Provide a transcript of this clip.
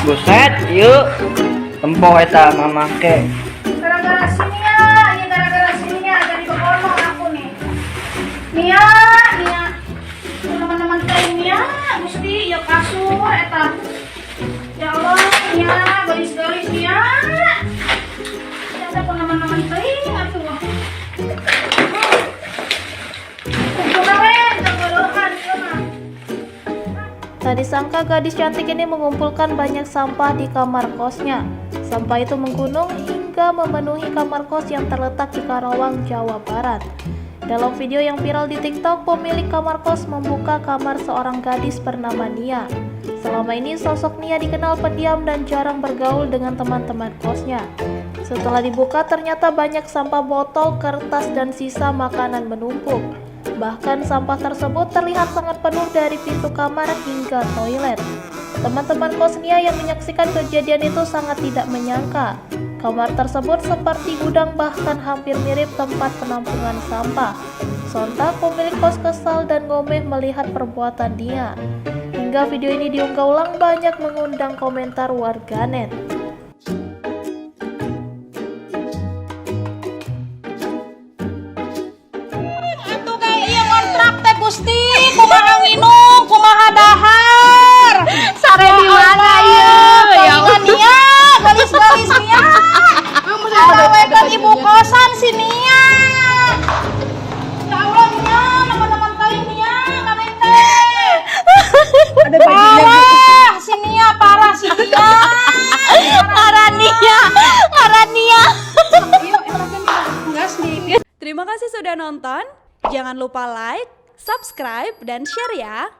Buset, yuk tempoh eta mamake. Gara-gara sini ya, ini gara-gara sini ya, jadi begono aku nih. Nia, teman-teman teh Nia, mesti ya kasur eta. Ya Allah, Nia, garis-garis Nia. Ya ada teman-teman teh, atuh. Tak disangka gadis cantik ini mengumpulkan banyak sampah di kamar kosnya. Sampah itu menggunung hingga memenuhi kamar kos yang terletak di Karawang, Jawa Barat. Dalam video yang viral di TikTok, pemilik kamar kos membuka kamar seorang gadis bernama Nia. Selama ini sosok Nia dikenal pendiam dan jarang bergaul dengan teman-teman kosnya. Setelah dibuka ternyata banyak sampah botol, kertas, dan sisa makanan menumpuk. Bahkan sampah tersebut terlihat sangat penuh dari pintu kamar hingga toilet. Teman-teman kos Nia yang menyaksikan kejadian itu sangat tidak menyangka. Kamar tersebut seperti gudang, bahkan hampir mirip tempat penampungan sampah. Sontak pemilik kos kesal dan ngomeh melihat perbuatan Nia. Hingga video ini diunggah ulang banyak mengundang komentar warganet. Gusti, kumaha nginum, kumaha dahar. Sare di mana Ya Nia, galis-galis Nia. Awekan ibu kosan si Nia. Ya Allah Nia, teman-teman kali Nia, ngamen teh. Parah si Nia, parah si Nia. Parah Nia. Terima kasih sudah nonton. Jangan lupa like, subscribe, dan share ya.